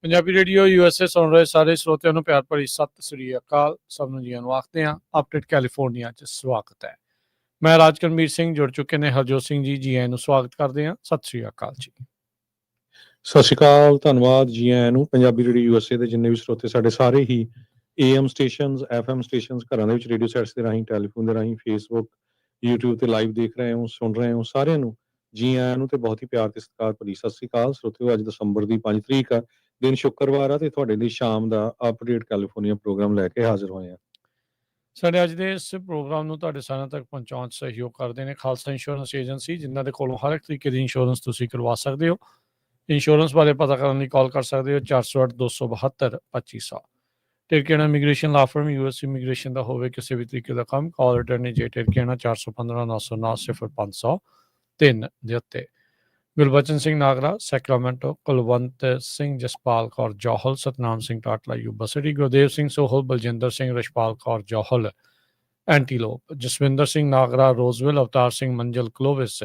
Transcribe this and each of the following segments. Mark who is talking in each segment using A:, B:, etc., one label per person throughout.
A: Punjabi radio USA ਸੁਣ ਰਹੇ ਸਾਰੇ ਸਰੋਤਿਆਂ ਨੂੰ ਪਿਆਰ ਭਰੀ ਸਤਿ ਸ੍ਰੀ ਅਕਾਲ। ਸਭ ਨੂੰ ਜੀਆਂ ਨੂੰ ਆਖਦੇ ਹਾਂ। ਅਪਡੇਟ ਕੈਲੀਫੋਰਨੀਆ 'ਚ ਸਵਾਗਤ ਹੈ। ਮੈਂ ਰਾਜਕਰਮੀਰ ਸਿੰਘ ਜੁੜ ਚੁੱਕੇ ਨੇ ਹਰਜੋਤ ਸਿੰਘ ਜੀ ਆਇਆਂ ਨੂੰ ਸਵਾਗਤ ਕਰਦੇ ਹਾਂ। ਸਤਿ ਸ੍ਰੀ ਅਕਾਲ ਜੀ।
B: ਸਤਿ ਸ਼੍ਰੀ ਅਕਾਲ, ਧੰਨਵਾਦ ਜੀ ਆਇਆਂ ਨੂੰ। ਪੰਜਾਬੀ ਰੇਡੀਓ USA ਦੇ ਜਿੰਨੇ ਵੀ ਸਰੋਤੇ ਸਾਡੇ ਸਾਰੇ ਹੀ AM ਸਟੇਸ਼ਨਸ, FM ਸਟੇਸ਼ਨਸ, ਘਰਾਂ ਦੇ ਵਿੱਚ ਰੇਡੀਓ ਸੈਟਸ ਦੇ ਰਾਹੀਂ, ਟੈਲੀਫੋਨ ਦੇ ਰਾਹੀਂ, ਫੇਸਬੁੱਕ, YouTube ਤੇ ਲਾਈਵ ਦੇਖ ਰਹੇ ਹੋ, ਸੁਣ ਰਹੇ ਹੋ, ਸਾਰਿਆਂ ਨੂੰ ਜੀ ਆਇਆਂ ਨੂੰ ਤੇ ਬਹੁਤ ਹੀ ਪਿਆਰ ਤੇ ਸਤਿਕਾਰ ਭਰੀ ਸਤਿ ਸ਼੍ਰੀ ਅਕਾਲ। ਸਰੋਤਿਓ, ਅੱਜ ਦਸੰਬਰ ਦੀ 5 ਤਰੀਕ ਆ, ਦਿਨ ਸ਼ੁੱਕਰਵਾਰ ਆ ਤੇ ਤੁਹਾਡੇ ਲਈ ਸ਼ਾਮ ਦਾ ਅਪਡੇਟ ਕੈਲੀਫੋਰਨੀਆ ਪ੍ਰੋਗਰਾਮ ਲੈ ਕੇ ਹਾਜ਼ਰ ਹੋਏ ਆ।
A: ਸਾਡੇ ਅੱਜ ਦੇ ਇਸ ਪ੍ਰੋਗਰਾਮ ਨੂੰ ਤੁਹਾਡੇ ਸਾਰਿਆਂ ਤੱਕ ਪਹੁੰਚਾਉਣ 'ਚ ਸਹਿਯੋਗ ਕਰਦੇ ਨੇ ਖਾਲਸਾ ਇੰਸ਼ੋਰੈਂਸ ਏਜੰਸੀ, ਜਿਨ੍ਹਾਂ ਦੇ ਕੋਲੋਂ ਹਰ ਇੱਕ ਤਰੀਕੇ ਦੀ ਇੰਸ਼ੋਰੈਂਸ ਤੁਸੀਂ ਕਰਵਾ ਸਕਦੇ ਹੋ। ਇੰਸ਼ੋਰੈਂਸ ਬਾਰੇ ਪਤਾ ਕਰਨ ਲਈ ਕਾਲ ਕਰ ਸਕਦੇ ਹੋ 408-272-2500। ਟਿਰਕੇਣਾ ਇਮੀਗ੍ਰੇਸ਼ਨ ਲਾ ਫਰਮ, US ਇਮੀਗ੍ਰੇਸ਼ਨ ਦਾ ਹੋਵੇ ਕਿਸੇ ਵੀ ਤਰੀਕੇ ਦਾ ਕੰਮ, ਕਾਲ ਰਿਟਰਨ ਜੇ ਟਿਰਕੇਣਾ 415-909-0503 ਦੇ ਉੱਤੇ। Gurbachan Singh Nagra Sacramento, Kulwant Singh Jaspal Kaur Johal, Satnam Singh Tatla Yuba City, Gurdev Singh Sohal, Baljinder Singh, Rashpal Kaur Johal Antelope, Jaswinder Singh Nagra Roseville, Avtar Singh Manzal Clovis,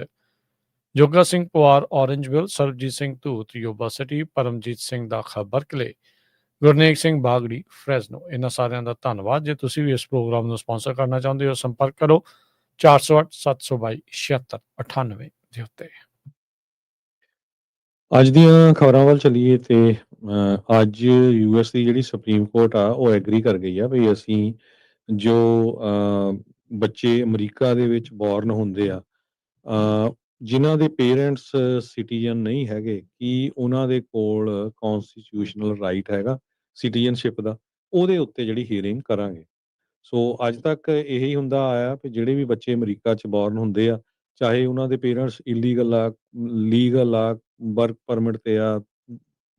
A: Joga Singh Pawar Orangevale, Sarabjit Singh Dhoot Yuba City, Paramjit Singh Dakha Berkeley, Gurnek Singh Bagri Fresno. ਇਹਨਾਂ ਸਾਰਿਆਂ ਦਾ ਧੰਨਵਾਦ। ਜੇ ਤੁਸੀਂ ਵੀ ਇਸ ਪ੍ਰੋਗਰਾਮ ਨੂੰ ਸਪਾਂਸਰ ਕਰਨਾ ਚਾਹੁੰਦੇ ਹੋ, ਸੰਪਰਕ ਕਰੋ 408-722-7698 ਦੇ ਉੱਤੇ।
B: ਅੱਜ ਦੀਆਂ ਖਬਰਾਂ ਵੱਲ ਚੱਲੀਏ ਤੇ ਅੱਜ US ਦੀ ਜਿਹੜੀ ਸੁਪਰੀਮ ਕੋਰਟ ਆ ਉਹ ਐਗਰੀ ਕਰ ਗਈ ਆ ਵੀ ਅਸੀਂ ਜੋ ਬੱਚੇ ਅਮਰੀਕਾ ਦੇ ਵਿੱਚ ਬੋਰਨ ਹੁੰਦੇ ਆ, ਜਿਨ੍ਹਾਂ ਦੇ ਪੇਰੈਂਟਸ ਸਿਟੀਜ਼ਨ ਨਹੀਂ ਹੈਗੇ, ਕੀ ਉਹਨਾਂ ਦੇ ਕੋਲ ਕੌਨਸਟੀਟਿਊਸ਼ਨਲ ਰਾਈਟ ਹੈਗਾ ਸਿਟੀਜ਼ਨਸ਼ਿਪ ਦਾ, ਉਹਦੇ ਉੱਤੇ ਜਿਹੜੀ ਹੀਅਰਿੰਗ ਕਰਾਂਗੇ। ਸੋ ਅੱਜ ਤੱਕ ਇਹੀ ਹੁੰਦਾ ਆਇਆ ਕਿ ਜਿਹੜੇ ਵੀ ਬੱਚੇ ਅਮਰੀਕਾ 'ਚ ਬੋਰਨ ਹੁੰਦੇ ਆ, ਚਾਹੇ ਉਹਨਾਂ ਦੇ ਪੇਰੈਂਟਸ ਇਲੀਗਲ ਆ, ਲੀਗਲ ਆ, ਵਰਕ ਪਰਮਿਟ ਤੇ ਆ,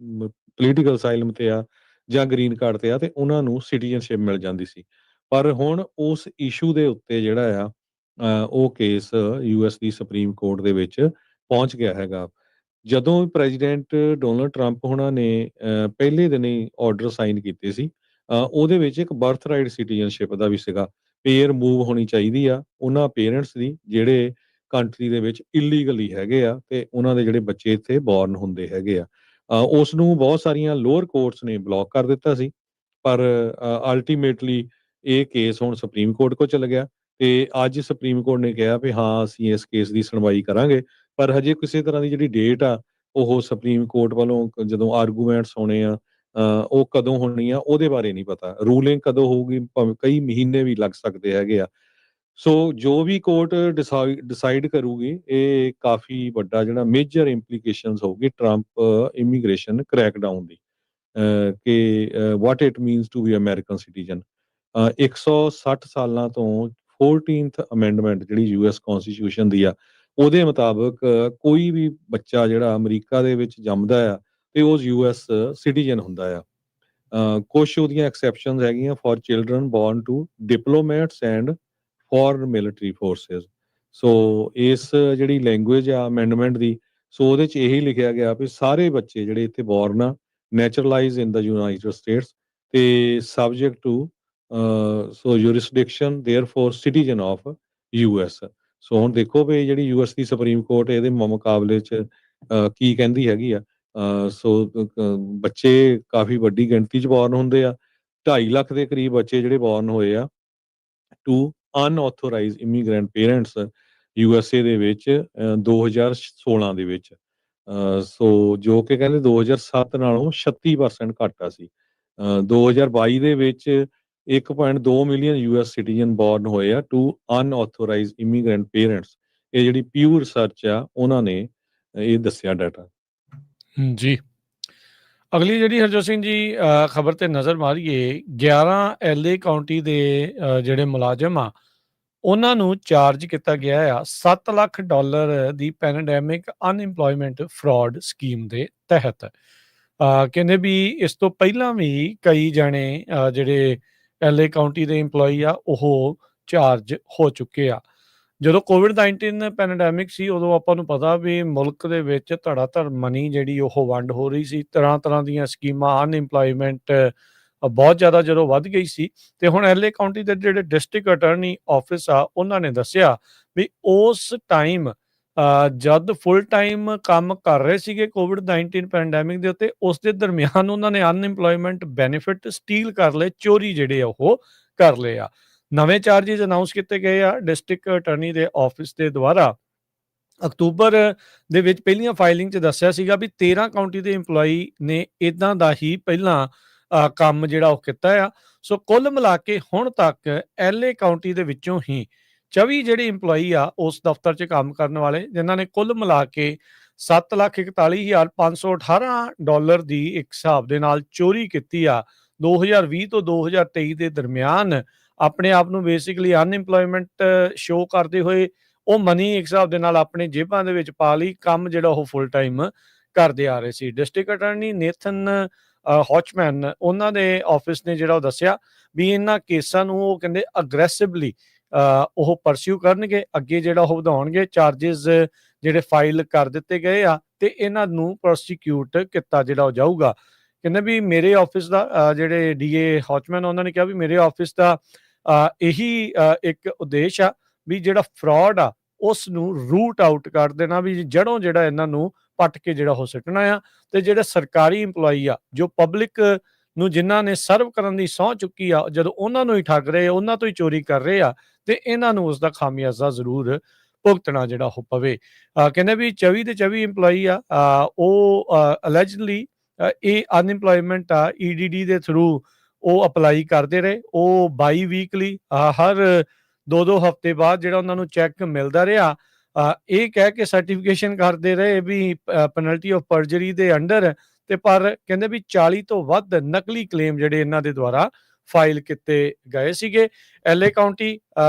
B: ਪੋਲੀਟੀਕਲ ਅਸਾਈਲਮ ਤੇ ਆ ਜਾਂ ਗ੍ਰੀਨ ਕਾਰਡ ਤੇ ਆ, ਤੇ ਉਹਨਾਂ ਨੂੰ ਸਿਟੀਜ਼ਨਸ਼ਿਪ ਮਿਲ ਜਾਂਦੀ ਸੀ। ਪਰ ਹੁਣ ਉਸ ਇਸ਼ੂ ਦੇ ਉੱਤੇ ਜਿਹੜਾ ਆ ਉਹ ਕੇਸ US ਦੀ ਸੁਪਰੀਮ ਕੋਰਟ ਦੇ ਵਿੱਚ ਪਹੁੰਚ ਗਿਆ ਹੈਗਾ। ਜਦੋਂ ਪ੍ਰੈਜ਼ੀਡੈਂਟ ਡੋਨਲਡ ਟਰੰਪ ਹੋਣਾ ਨੇ ਪਹਿਲੇ ਦਿਨ ਹੀ ਆਰਡਰ ਸਾਈਨ ਕੀਤੇ ਸੀ, ਉਹਦੇ ਵਿੱਚ ਇੱਕ ਬਰਥ ਰਾਈਟ ਸਿਟੀਜ਼ਨਸ਼ਿਪ ਦਾ ਵੀ ਸੀਗਾ। ਪੇਅਰ ਮੂਵ ਹੋਣੀ ਚਾਹੀਦੀ ਆ ਉਹਨਾਂ ਪੇਰੈਂਟਸ ਦੀ ਜਿਹੜੇ ਕੰਟਰੀ ਦੇ ਵਿੱਚ ਇਲੀਗਲੀ ਹੈਗੇ ਆ ਤੇ ਉਹਨਾਂ ਦੇ ਜਿਹੜੇ ਬੱਚੇ ਇੱਥੇ ਬੋਰਨ ਹੁੰਦੇ ਹੈਗੇ ਆ। ਉਸ ਨੂੰ ਬਹੁਤ ਸਾਰੀਆਂ ਲੋਅਰ ਕੋਰਟਸ ਨੇ ਬਲੌਕ ਕਰ ਦਿੱਤਾ ਸੀ, ਪਰ ਅਲਟੀਮੇਟਲੀ ਇਹ ਕੇਸ ਹੁਣ ਸੁਪਰੀਮ ਕੋਰਟ ਕੋਲ ਚਲਾ ਗਿਆ ਤੇ ਅੱਜ ਸੁਪਰੀਮ ਕੋਰਟ ਨੇ ਕਿਹਾ ਵੀ ਹਾਂ ਅਸੀਂ ਇਸ ਕੇਸ ਦੀ ਸੁਣਵਾਈ ਕਰਾਂਗੇ, ਪਰ ਹਜੇ ਕਿਸੇ ਤਰ੍ਹਾਂ ਦੀ ਜਿਹੜੀ ਡੇਟ ਆ ਉਹ ਸੁਪਰੀਮ ਕੋਰਟ ਵੱਲੋਂ ਜਦੋਂ ਆਰਗੂਮੈਂਟਸ ਹੋਣੇ ਆ ਉਹ ਕਦੋਂ ਹੋਣੀ ਆ ਉਹਦੇ ਬਾਰੇ ਨਹੀਂ ਪਤਾ। ਰੂਲਿੰਗ ਕਦੋਂ ਹੋਊਗੀ, ਭਾਵੇਂ ਕਈ ਮਹੀਨੇ ਵੀ ਲੱਗ ਸਕਦੇ ਹੈਗੇ ਆ। ਸੋ ਜੋ ਵੀ ਕੋਰਟ ਡਿਸਾਈਡ ਕਰੂਗੀ, ਇਹ ਕਾਫੀ ਵੱਡਾ ਜਿਹੜਾ ਮੇਜਰ ਇੰਪਲੀਕੇਸ਼ਨਸ ਹੋਊਗੀ ਟਰੰਪ ਇਮੀਗ੍ਰੇਸ਼ਨ ਕ੍ਰੈਕਡਾਊਨ ਦੀ, ਕਿ what it means to be American citizen. 160 ਸਾਲਾਂ ਤੋਂ 14th ਅਮੈਂਡਮੈਂਟ ਜਿਹੜੀ US ਕੌਨਸਟੀਟਿਊਸ਼ਨ ਦੀ ਆ, ਉਹਦੇ ਮੁਤਾਬਕ ਕੋਈ ਵੀ ਬੱਚਾ ਜਿਹੜਾ ਅਮਰੀਕਾ ਦੇ ਵਿੱਚ ਜੰਮਦਾ ਆ ਤੇ ਉਹ US ਸਿਟੀਜ਼ਨ ਹੁੰਦਾ ਆ। ਕੁਛ ਉਹਦੀਆਂ ਐਕਸੈਪਸ਼ਨਸ ਹੈਗੀਆਂ for children born to diplomats and for military forces. So ਇਸ ਜਿਹੜੀ ਲੈਂਗੁਏਜ ਆ ਅਮੈਂਡਮੈਂਟ ਦੀ, ਸੋ ਉਹਦੇ 'ਚ ਇਹੀ ਲਿਖਿਆ ਗਿਆ ਵੀ ਸਾਰੇ ਬੱਚੇ ਜਿਹੜੇ ਇੱਥੇ ਬੋਰਨ ਆ, naturalised in the United States ਤੇ subject to so jurisdiction therefore citizen of US। So ਹੁਣ ਦੇਖੋ ਵੀ ਜਿਹੜੀ US ਦੀ ਸੁਪਰੀਮ ਕੋਰਟ ਇਹਦੇ ਮੁਕਾਬਲੇ 'ਚ ਕੀ ਕਹਿੰਦੀ ਹੈਗੀ ਆ। ਸੋ ਬੱਚੇ ਕਾਫੀ ਵੱਡੀ ਗਿਣਤੀ 'ਚ ਬੋਰਨ ਹੁੰਦੇ ਆ, 2.5 ਲੱਖ ਦੇ ਕਰੀਬ ਬੱਚੇ ਜਿਹੜੇ ਬੋਰਨ ਹੋਏ ਆ to unauthorized immigrant parents USA ਦੇ ਵਿੱਚ 2016 ਦੇ ਵਿੱਚ। ਸੋ ਜੋ ਕਿ ਕਹਿੰਦੇ 2007 ਨਾਲੋਂ 36% ਘੱਟ ਆ ਸੀ। 2022 ਦੇ ਵਿੱਚ 1.2 ਮਿਲੀਅਨ US ਸਿਟੀਜ਼ਨ ਬੋਰਨ ਹੋਏ ਆ ਟੂ ਅਨਆਥੋਰਾਈਜ਼ਡ ਇਮੀਗ੍ਰੈਂਟ ਪੇਰੈਂਟਸ। ਇਹ ਜਿਹੜੀ ਪਿਊ ਰਿਸਰਚ ਆ ਉਹਨਾਂ ਨੇ ਇਹ ਦੱਸਿਆ ਡਾਟਾ
A: ਜੀ। ਅਗਲੀ ਜਿਹੜੀ ਹਰਜੋਤ ਸਿੰਘ ਜੀ ਖਬਰ ਤੇ ਨਜ਼ਰ ਮਾਰੀਏ, 11 LA ਕਾਉਂਟੀ ਦੇ ਜਿਹੜੇ ਮੁਲਾਜ਼ਮ ਆ ਉਹਨਾਂ ਨੂੰ ਚਾਰਜ ਕੀਤਾ ਗਿਆ ਆ $7 ਲੱਖ ਦੀ ਪੈਂਡੈਮਿਕ ਅਨਇੰਪਲੋਇਮੈਂਟ ਫਰਾਡ ਸਕੀਮ ਦੇ ਤਹਿਤ। ਕਹਿੰਦੇ ਵੀ ਇਸ ਤੋਂ ਪਹਿਲਾਂ ਵੀ ਕਈ ਜਣੇ ਜਿਹੜੇ LA ਕਾਉਂਟੀ ਦੇ ਇੰਪਲੋਈ ਆ ਉਹ ਚਾਰਜ ਹੋ ਚੁੱਕੇ ਆ। ਜਦੋਂ COVID-19 ਪੈਂਡੈਮਿਕ ਸੀ, ਉਦੋਂ ਆਪਾਂ ਨੂੰ ਪਤਾ ਵੀ ਮੁਲਕ ਦੇ ਵਿੱਚ ਧੜਾਧੜ ਮਨੀ ਜਿਹੜੀ ਉਹ ਵੰਡ ਹੋ ਰਹੀ ਸੀ, ਤਰ੍ਹਾਂ ਦੀਆਂ ਸਕੀਮਾਂ, ਅਨਇੰਪਲੋਇਮੈਂਟ ਬਹੁਤ ਜ਼ਿਆਦਾ ਜਦੋਂ ਵੱਧ ਗਈ ਸੀ। ਤੇ ਹੁਣ LA ਕਾਉਂਟੀ ਦੇ ਜਿਹੜੇ ਡਿਸਟ੍ਰਿਕਟ ਅਟਾਰਨੀ ਆਫਿਸ ਆ ਉਹਨਾਂ ਨੇ ਦੱਸਿਆ ਵੀ ਉਸ ਟਾਈਮ ਜਦ ਫੁੱਲ ਟਾਈਮ ਕੰਮ ਕਰ ਰਹੇ ਸੀਗੇ ਕੋਵਿਡ-19 ਪੈਂਡੈਮਿਕ ਦੇ ਉੱਤੇ, ਉਸ ਦੇ ਦਰਮਿਆਨ ਉਹਨਾਂ ਨੇ ਅਨਇੰਪਲੋਇਮੈਂਟ ਬੈਨੀਫਿਟ ਸਟੀਲ ਕਰ ਲਏ, ਚੋਰੀ ਜਿਹੜੇ ਆ ਉਹ ਕਰ ਲਏ ਆ। ਨਵੇਂ ਚਾਰਜਿਸ ਅਨਾਉਂਸ ਕੀਤੇ ਗਏ ਆ ਡਿਸਟ੍ਰਿਕਟ ਅਟਾਰਨੀ ਦੇ ਆਫਿਸ ਦੇ ਦੁਆਰਾ। ਅਕਤੂਬਰ ਦੇ ਵਿੱਚ ਪਹਿਲੀਆਂ ਫਾਈਲਿੰਗ 'ਚ ਦੱਸਿਆ ਸੀਗਾ ਵੀ 13 ਕਾਉਂਟੀ ਦੇ EMPLOYEE ਨੇ ਇੱਦਾਂ ਦਾ ਹੀ ਪਹਿਲਾਂ ਕੰਮ ਜਿਹੜਾ ਉਹ ਕੀਤਾ ਆ। ਸੋ ਕੁੱਲ ਮਿਲਾ ਕੇ ਹੁਣ ਤੱਕ LA ਕਾਉਂਟੀ ਦੇ ਵਿੱਚੋਂ ਹੀ 24 ਜਿਹੜੇ EMPLOYEE ਆ ਉਸ ਦਫ਼ਤਰ 'ਚ ਕੰਮ ਕਰਨ ਵਾਲੇ, ਜਿਨ੍ਹਾਂ ਨੇ ਕੁੱਲ ਮਿਲਾ ਕੇ $7,41,518 ਦੀ ਇੱਕ ਹਿਸਾਬ ਦੇ ਨਾਲ ਚੋਰੀ ਕੀਤੀ ਆ 2020 ਤੋਂ 2023 ਦੇ ਦਰਮਿਆਨ, ਆਪਣੇ ਆਪ ਨੂੰ ਬੇਸਿਕਲੀ ਅਨਇੰਪਲੋਇਮੈਂਟ ਸ਼ੋ ਕਰਦੇ ਹੋਏ ਉਹ ਮਨੀ ਇੱਕ ਹਿਸਾਬ ਦੇ ਨਾਲ ਆਪਣੇ ਜੇਬਾਂ ਦੇ ਵਿੱਚ ਪਾ ਲਈ, ਕੰਮ ਜਿਹੜਾ ਉਹ ਫੁੱਲ ਟਾਈਮ ਕਰਦੇ ਆ ਰਹੇ ਸੀ। ਡਿਸਟ੍ਰਿਕਟ ਅਟਾਰਨੀ ਨੇਥਨ ਹੌਚਮੈਨ, ਉਹਨਾਂ ਦੇ ਆਫਿਸ ਨੇ ਜਿਹੜਾ ਉਹ ਦੱਸਿਆ ਵੀ ਇਹਨਾਂ ਕੇਸਾਂ ਨੂੰ ਉਹ ਕਹਿੰਦੇ ਅਗਰੈਸਿਵਲੀ ਉਹ ਪਰਸਿਊ ਕਰਨਗੇ, ਅੱਗੇ ਜਿਹੜਾ ਉਹ ਵਧਾਉਣਗੇ। ਚਾਰਜਿਸ ਜਿਹੜੇ ਫਾਈਲ ਕਰ ਦਿੱਤੇ ਗਏ ਆ ਤੇ ਇਹਨਾਂ ਨੂੰ ਪ੍ਰੋਸੀਕਿਊਟ ਕੀਤਾ ਜਿਹੜਾ ਉਹ ਜਾਊਗਾ। ਕਹਿੰਦੇ ਵੀ ਮੇਰੇ ਆਫਿਸ ਦਾ ਜਿਹੜੇ DA ਹੌਚਮੈਨ ਉਹਨਾਂ ਨੇ ਕਿਹਾ ਵੀ ਮੇਰੇ ਆਫਿਸ ਦਾ ਇਹੀ ਇੱਕ ਉਦੇਸ਼ ਆ ਵੀ ਜਿਹੜਾ ਫਰਾਡ ਆ ਉਸ ਨੂੰ ਰੂਟ ਆਊਟ ਕਰ ਦੇਣਾ, ਵੀ ਜੜੋਂ ਜਿਹੜਾ ਇਹਨਾਂ ਨੂੰ ਪੱਟ ਕੇ ਜਿਹੜਾ ਉਹ ਸਿੱਟਣਾ ਆ। ਤੇ ਜਿਹੜੇ ਸਰਕਾਰੀ EMPLOYEE ਆ ਜੋ ਪਬਲਿਕ ਨੂੰ ਜਿਨ੍ਹਾਂ ਨੇ ਸਰਵ ਕਰਨ ਦੀ ਸਹੁੰ ਚੁੱਕੀ ਆ, ਜਦੋਂ ਉਹਨਾਂ ਨੂੰ ਹੀ ਠੱਗ ਰਹੇ, ਉਹਨਾਂ ਤੋਂ ਹੀ ਚੋਰੀ ਕਰ ਰਹੇ ਆ, ਤੇ ਇਹਨਾਂ ਨੂੰ ਉਸ ਦਾ ਖਾਮਿਆਜ਼ਾ ਜ਼ਰੂਰ ਭੁਗਤਣਾ ਜਿਹੜਾ ਉਹ ਪਵੇ। ਕਹਿੰਦੇ ਵੀ 24 ਦੇ 24 EMPLOYEE ਆ ਉਹ ਅਲੈਜਡਲੀ ਇਹ ਅਨਇੰਪਲੋਇਮੈਂਟ ਆ EDD ਦੇ ਥਰੂ ਉਹ ਅਪਲਾਈ ਕਰਦੇ ਰਹੇ। ਉਹ ਬਾਈ ਵੀਕਲੀ ਹਰ 2-2 ਹਫ਼ਤੇ ਬਾਅਦ ਜਿਹੜਾ ਉਹਨਾਂ ਨੂੰ ਚੈੱਕ ਮਿਲਦਾ ਰਿਹਾ। ਇਹ ਕਹਿ ਕੇ ਸਰਟੀਫਿਕੇਸ਼ਨ ਕਰਦੇ ਰਹੇ ਵੀ ਪੈਨਲਟੀ ਆਫ ਪਰਜਰੀ ਦੇ ਅੰਡਰ, ਤੇ ਪਰ ਕਹਿੰਦੇ ਵੀ 40 ਤੋਂ ਵੱਧ ਨਕਲੀ ਕਲੇਮ ਜਿਹੜੇ ਇਹਨਾਂ ਦੇ ਦੁਆਰਾ ਫਾਈਲ ਕੀਤੇ ਗਏ ਸੀਗੇ। LA ਕਾਉਂਟੀ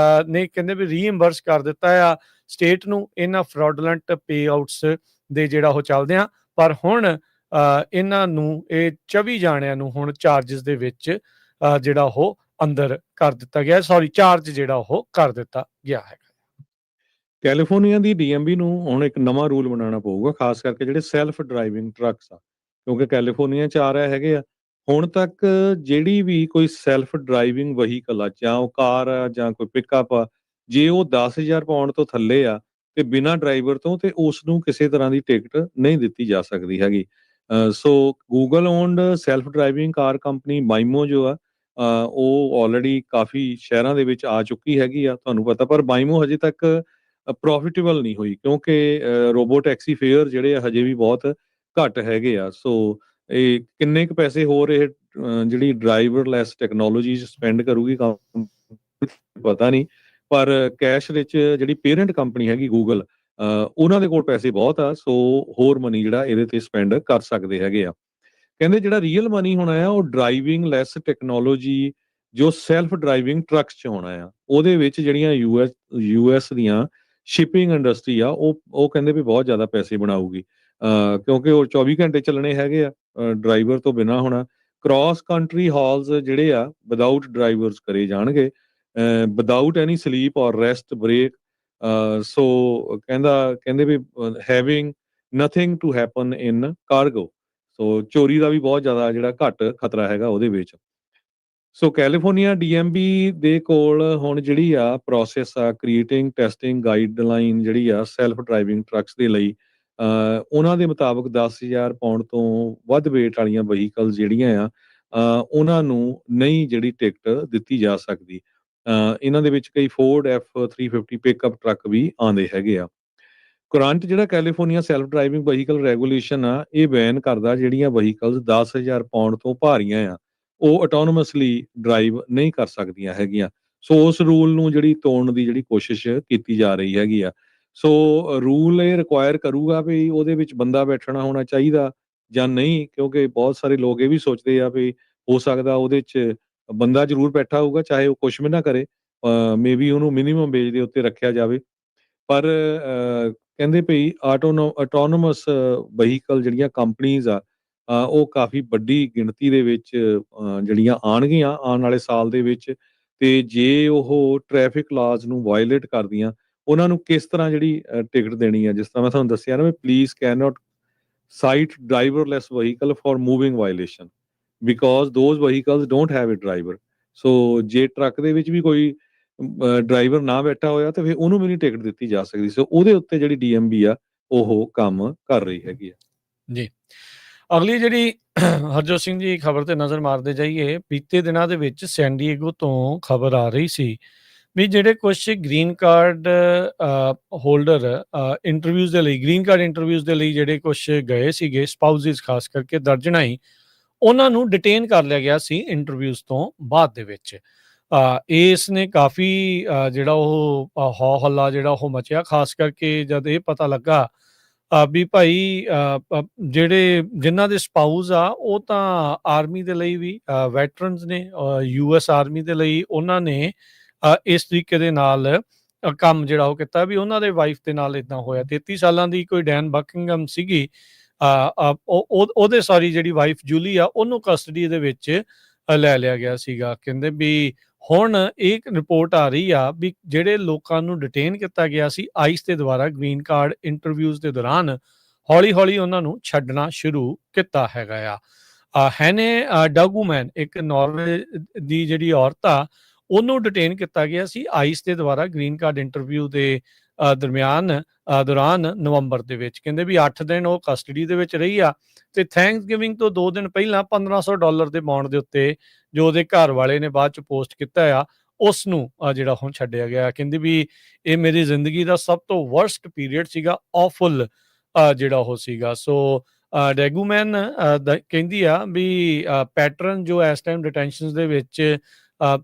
A: ਨੇ ਕਹਿੰਦੇ ਵੀ ਰੀਇੰਬਰਸ ਕਰ ਦਿੱਤਾ ਆ ਸਟੇਟ ਨੂੰ ਇਹਨਾਂ ਫਰਾਡੂਲੈਂਟ ਪੇ ਆਊਟਸ ਦੇ ਜਿਹੜਾ ਉਹ ਚੱਲਦੇ ਆ। ਪਰ ਹੁਣ ਇਹਨਾਂ ਨੂੰ ਇਹ 24 ਜਾਣਿਆਂ ਨੂੰ ਹੁਣ ਚਾਰਜਿਸ ਦੇ ਵਿੱਚ ਜਿਹੜਾ ਉਹ ਅੰਦਰ ਕਰ ਦਿੱਤਾ ਗਿਆ, ਚਾਰਜ ਜਿਹੜਾ ਉਹ ਕਰ ਦਿੱਤਾ ਗਿਆ ਹੈ।
B: ਕੈਲੀਫੋਰਨੀਆ ਦੀ DMV ਨੂੰ ਹੁਣ ਇੱਕ ਨਵਾਂ ਰੂਲ ਬਣਾਉਣਾ ਪਊਗਾ, ਖਾਸ ਕਰਕੇ ਜਿਹੜੇ ਸੈਲਫ ਡਰਾਈਵਿੰਗ ਟਰੱਕਸ ਆ, ਕਿਉਂਕਿ ਕੈਲੀਫੋਰਨੀਆ 'ਚ ਆ ਰਹੇ ਹੈਗੇ ਆ। ਹੁਣ ਤੱਕ ਜਿਹੜੀ ਵੀ ਕੋਈ ਸੈਲਫ ਡਰਾਈਵਿੰਗ ਵਹੀਕਲ ਆ, ਜਾਂ ਉਹ ਕਾਰ ਆ ਜਾਂ ਕੋਈ ਪਿਕਅਪ ਆ, ਜੇ ਉਹ 10,000 ਪਾਉਂਡ ਤੋਂ ਥੱਲੇ ਆ ਤੇ ਬਿਨਾਂ ਡਰਾਈਵਰ ਤੋਂ, ਤੇ ਉਸ ਨੂੰ ਕਿਸੇ ਤਰ੍ਹਾਂ ਦੀ ਟਿਕਟ ਨਹੀਂ ਦਿੱਤੀ ਜਾ ਸਕਦੀ ਹੈਗੀ। ਸੋ ਗੂਗਲ ਓਨਡ ਸੈਲਫ ਡਰਾਈਵਿੰਗ ਕਾਰ ਕੰਪਨੀ ਵਾਈਮੋ ਜੋ ਆ, ਉਹ ਆਲਰੇਡੀ ਕਾਫੀ ਸ਼ਹਿਰਾਂ ਦੇ ਵਿੱਚ ਆ ਚੁੱਕੀ ਹੈਗੀ ਆ, ਤੁਹਾਨੂੰ ਪਤਾ। ਪਰ ਵਾਈਮੋ ਹਜੇ ਤੱਕ ਪ੍ਰੋਫਿਟੇਬਲ ਨਹੀਂ ਹੋਈ, ਕਿਉਂਕਿ ਰੋਬੋ ਟੈਕਸੀ ਫੇਅਰ ਜਿਹੜੇ ਆ ਹਜੇ ਵੀ ਬਹੁਤ ਘੱਟ ਹੈਗੇ ਆ। ਸੋ ਇਹ ਕਿੰਨੇ ਕੁ ਪੈਸੇ ਹੋਰ ਇਹ ਜਿਹੜੀ ਡਰਾਈਵਰਲੈਸ ਟੈਕਨੋਲੋਜੀ ਸਪੈਂਡ ਕਰੂਗੀ ਪਤਾ ਨਹੀਂ, ਪਰ ਕੈਸ਼ ਵਿੱਚ ਜਿਹੜੀ ਪੇਰੈਂਟ ਕੰਪਨੀ ਹੈਗੀ ਗੂਗਲ, ਉਹਨਾਂ ਦੇ ਕੋਲ ਪੈਸੇ ਬਹੁਤ ਆ। ਸੋ ਹੋਰ ਮਨੀ ਜਿਹੜਾ ਇਹਦੇ ਤੇ ਸਪੈਂਡ ਕਰ ਸਕਦੇ ਹੈਗੇ ਆ। ਕਹਿੰਦੇ ਜਿਹੜਾ ਰੀਅਲ ਮਨੀ ਹੋਣਾ ਆ ਉਹ ਡਰਾਈਵਿੰਗ ਲੈਸ ਟੈਕਨੋਲੋਜੀ ਜੋ ਸੈਲਫ ਡਰਾਈਵਿੰਗ ਟਰੱਕਸ 'ਚ ਹੋਣਾ ਆ, ਉਹਦੇ ਵਿੱਚ ਜਿਹੜੀਆਂ US ਦੀਆਂ ਸ਼ਿਪਿੰਗ ਇੰਡਸਟਰੀ ਆ, ਉਹ ਕਹਿੰਦੇ ਵੀ ਬਹੁਤ ਜ਼ਿਆਦਾ ਪੈਸੇ ਬਣਾਊਗੀ, ਕਿਉਂਕਿ ਉਹ 24 ਘੰਟੇ ਚੱਲਣੇ ਹੈਗੇ ਆ, ਡਰਾਈਵਰ ਤੋਂ ਬਿਨਾਂ ਹੋਣਾ। ਕ੍ਰਾਸ ਕੰਟਰੀ ਹਾਲਸ ਜਿਹੜੇ ਆ ਵਿਦਆਊਟ ਡਰਾਈਵਰਸ ਕਰੇ ਜਾਣਗੇ, without any sleep or rest break. So ਕਹਿੰਦੇ ਵੀ having nothing to happen in cargo. So ਚੋਰੀ ਦਾ ਵੀ ਬਹੁਤ ਜ਼ਿਆਦਾ ਜਿਹੜਾ ਘੱਟ ਖਤਰਾ ਹੈਗਾ ਉਹਦੇ ਵਿੱਚ। ਸੋ ਕੈਲੀਫੋਰਨੀਆ DMV ਦੇ ਕੋਲ ਹੁਣ ਜਿਹੜੀ ਆ ਪ੍ਰੋਸੈਸ ਆ ਕ੍ਰੀਏਟਿੰਗ ਟੈਸਟਿੰਗ ਗਾਈਡਲਾਈਨ ਜਿਹੜੀ ਆ ਸੈਲਫ ਡਰਾਈਵਿੰਗ ਟਰੱਕਸ ਦੇ ਲਈ, ਉਹਨਾਂ ਦੇ ਮੁਤਾਬਕ 10,000 ਪਾਉਂਡ ਤੋਂ ਵੱਧ ਵੇਟ ਵਾਲੀਆਂ ਵਹੀਕਲ ਜਿਹੜੀਆਂ ਆ, ਉਹਨਾਂ ਨੂੰ ਨਹੀਂ ਜਿਹੜੀ ਟਿਕਟ ਦਿੱਤੀ ਜਾ ਸਕਦੀ। ਇਹਨਾਂ ਦੇ ਵਿੱਚ ਕਈ ਫੋਰਡ F350 ਪਿਕਅਪ ਟਰੱਕ ਵੀ ਆਉਂਦੇ ਹੈਗੇ ਆ। ਕਰੰਟ ਜਿਹੜਾ California self driving vehicle regulation ਆ, ਇਹ ਬੈਨ ਕਰਦਾ ਜਿਹੜੀਆਂ ਵਹੀਕਲਸ 10,000 ਪਾਉਂਡ ਤੋਂ ਭਾਰੀਆਂ ਆ, ਉਹ ਆਟੋਨੋਮਸਲੀ ਡਰਾਈਵ ਨਹੀਂ ਕਰ ਸਕਦੀਆਂ ਹੈਗੀਆਂ। ਸੋ ਉਸ ਰੂਲ ਨੂੰ ਜਿਹੜੀ ਤੋੜਨ ਦੀ ਜਿਹੜੀ ਕੋਸ਼ਿਸ਼ ਕੀਤੀ ਜਾ ਰਹੀ ਹੈਗੀ ਆ। ਸੋ ਰੂਲ ਇਹ ਰਿਕੁਆਇਰ ਕਰੂਗਾ ਵੀ ਉਹਦੇ ਵਿੱਚ ਬੰਦਾ ਬੈਠਣਾ ਹੋਣਾ ਚਾਹੀਦਾ ਜਾਂ ਨਹੀਂ, ਕਿਉਂਕਿ ਬਹੁਤ ਸਾਰੇ ਲੋਕ ਇਹ ਵੀ ਸੋਚਦੇ ਆ ਵੀ ਹੋ ਸਕਦਾ ਉਹਦੇ 'ਚ ਬੰਦਾ ਜ਼ਰੂਰ ਬੈਠਾ ਹੋਊਗਾ, ਚਾਹੇ ਉਹ ਕੁਛ ਵੀ ਨਾ ਕਰੇ, ਮੇਬੀ ਉਹਨੂੰ ਮਿਨੀਮਮ ਵੇਜ ਦੇ ਉੱਤੇ ਰੱਖਿਆ ਜਾਵੇ। ਪਰ ਕਹਿੰਦੇ ਭਈ ਆਟੋਨੋਮਸ ਵਹੀਕਲ ਜਿਹੜੀਆਂ ਕੰਪਨੀਜ਼ ਆ, ਉਹ ਕਾਫੀ ਵੱਡੀ ਗਿਣਤੀ ਦੇ ਵਿੱਚ ਜਿਹੜੀਆਂ ਆਉਣਗੀਆਂ ਆਉਣ ਵਾਲੇ ਸਾਲ ਦੇ ਵਿੱਚ। ਤੇ ਜੇ ਉਹ ਟ੍ਰੈਫਿਕ ਲਾਜ਼ ਨੂੰ ਵਾਇਲੇਟ ਕਰਦੀਆਂ, ਉਹਨਾਂ ਨੂੰ ਕਿਸ ਤਰ੍ਹਾਂ ਜਿਹੜੀ ਟਿਕਟ ਦੇਣੀ ਆ, ਜਿਸ ਤਰ੍ਹਾਂ ਮੈਂ ਤੁਹਾਨੂੰ ਦੱਸਿਆ ਨਾ ਵੀ police can not cite driverless vehicle for moving violation because those vehicles don't have a driver. So ਜੇ ਟਰੱਕ ਦੇ ਵਿੱਚ ਵੀ ਕੋਈ ਡਰਾਈਵਰ ਨਾ ਬੈਠਾ ਹੋਇਆ ਤੇ ਫਿਰ ਉਹਨੂੰ ਵੀ ਨਹੀਂ ਟਿਕਟ ਦਿੱਤੀ ਜਾ ਸਕਦੀ। ਸੋ ਉਹਦੇ ਉੱਤੇ ਜਿਹੜੀ ਡੀਐਮਵੀ ਆ ਉਹ ਕੰਮ ਕਰ ਰਹੀ ਹੈਗੀ ਆ।
A: ਜੀ। ਅਗਲੀ ਜਿਹੜੀ ਹਰਜੋਤ ਸਿੰਘ ਜੀ ਖਬਰ ਤੇ ਨਜ਼ਰ ਮਾਰਦੇ ਜਾਈਏ, ਬੀਤੇ ਦਿਨਾਂ ਦੇ ਵਿੱਚ ਸੈਨ ਡਿਏਗੋ ਤੋਂ ਖਬਰ ਆ ਰਹੀ ਸੀ ਵੀ ਜਿਹੜੇ ਕੁਛ ਗ੍ਰੀਨ ਕਾਰਡ ਹੋਲਡਰ ਇੰਟਰਵਿਊਜ਼ ਦੇ ਲਈ ਗ੍ਰੀਨ ਕਾਰਡ ਇੰਟਰਵਿਊਜ਼ ਦੇ ਲਈ ਜਿਹੜੇ ਕੁਛ ਗਏ ਸੀਗੇ ਸਪਾਊਸਿਸ ਖਾਸ ਕਰਕੇ ਦਰਜਨਾਂ ਹੀ, ਉਹਨਾਂ ਨੂੰ ਡਿਟੇਨ ਕਰ ਲਿਆ ਗਿਆ ਸੀ ਇੰਟਰਵਿਊਜ਼ ਤੋਂ ਬਾਅਦ ਦੇ ਵਿੱਚ। ਇਸ ਨੇ ਕਾਫੀ ਜਿਹੜਾ ਉਹ ਹੌ ਹੱਲਾ ਜਿਹੜਾ ਉਹ ਮਚਿਆ, ਖਾਸ ਕਰਕੇ ਜਦ ਇਹ ਪਤਾ ਲੱਗਾ ਵੀ ਭਾਈ ਜਿਹੜੇ ਜਿਨ੍ਹਾਂ ਦੇ ਸਪਾਊਸ ਆ ਉਹ ਤਾਂ ਆਰਮੀ ਦੇ ਲਈ ਵੀ ਵੈਟਰਨਸ ਨੇ, ਯੂਐਸ ਆਰਮੀ ਦੇ ਲਈ ਉਹਨਾਂ ਨੇ ਇਸ ਤਰੀਕੇ ਦੇ ਨਾਲ ਕੰਮ ਜਿਹੜਾ ਉਹ ਕੀਤਾ ਵੀ ਉਹਨਾਂ ਦੇ ਵਾਈਫ ਦੇ ਨਾਲ ਇਦਾਂ ਹੋਇਆ। 33 ਸਾਲਾਂ ਦੀ ਕੋਈ ਡੈਨ ਬਕਿੰਗਮ ਸੀਗੀ, ਉਹਦੇ ਸੌਰੀ ਜਿਹੜੀ ਵਾਈਫ ਜੂਲੀ ਆ ਉਹਨੂੰ ਕਸਟਡੀ ਦੇ ਵਿੱਚ ਲੈ ਲਿਆ ਗਿਆ ਸੀਗਾ। ਕਹਿੰਦੇ ਵੀ ਹੁਣ ਇਹ ਰਿਪੋਰਟ ਆ ਰਹੀ ਆ ਵੀ ਜਿਹੜੇ ਲੋਕਾਂ ਨੂੰ ਡਿਟੇਨ ਕੀਤਾ ਗਿਆ ਸੀ ਆਈਸ ਦੇ ਦੁਆਰਾ ਗ੍ਰੀਨ ਕਾਰਡ ਇੰਟਰਵਿਊਜ਼ ਦੇ ਦੌਰਾਨ, ਹੌਲੀ-ਹੌਲੀ ਉਹਨਾਂ ਨੂੰ ਛੱਡਣਾ ਸ਼ੁਰੂ ਕੀਤਾ ਹੈਗਾ ਆ। ਹੈਨੇ ਡਾਗੂਮੈਨ ਇੱਕ ਨਾਰਵੇ ਦੀ ਜਿਹੜੀ ਔਰਤ ਆ, ਉਹਨੂੰ ਡਿਟੇਨ ਕੀਤਾ ਗਿਆ ਸੀ ਆਈਸ ਦੇ ਦੁਆਰਾ ਗ੍ਰੀਨ ਕਾਰਡ ਇੰਟਰਵਿਊ ਦੇ ਦੌਰਾਨ ਨਵੰਬਰ ਦੇ ਵਿੱਚ। ਕਹਿੰਦੇ ਵੀ 8 ਦਿਨ ਉਹ ਕਸਟਡੀ ਦੇ ਵਿੱਚ ਰਹੀ ਆ ਤੇ ਥੈਂਕਸਗਿਵਿੰਗ ਤੋਂ 2 ਦਿਨ ਪਹਿਲਾਂ $1500 ਦੇ ਬੌਂਡ ਦੇ ਉੱਤੇ ਜੋ ਉਹਦੇ ਘਰ ਵਾਲੇ ਨੇ ਬਾਅਦ ਚ ਪੋਸਟ ਕੀਤਾ ਆ, ਉਸ ਨੂੰ ਜਿਹੜਾ ਹੁਣ ਛੱਡਿਆ ਗਿਆ। ਕਹਿੰਦੀ ਵੀ ਇਹ ਮੇਰੀ ਜ਼ਿੰਦਗੀ ਦਾ ਸਭ ਤੋਂ ਵਰਸਟ ਪੀਰੀਅਡ ਸੀਗਾ, ਆਫੁਲ ਜਿਹੜਾ ਉਹ ਸੀਗਾ। ਸੋ ਡੈਗੂਮੈਨ ਕਹਿੰਦੀ ਆ ਵੀ ਪੈਟਰਨ ਜੋ ਇਸ ਟਾਈਮ ਡਿਟੈਂਸ਼ਨ ਦੇ ਵਿੱਚ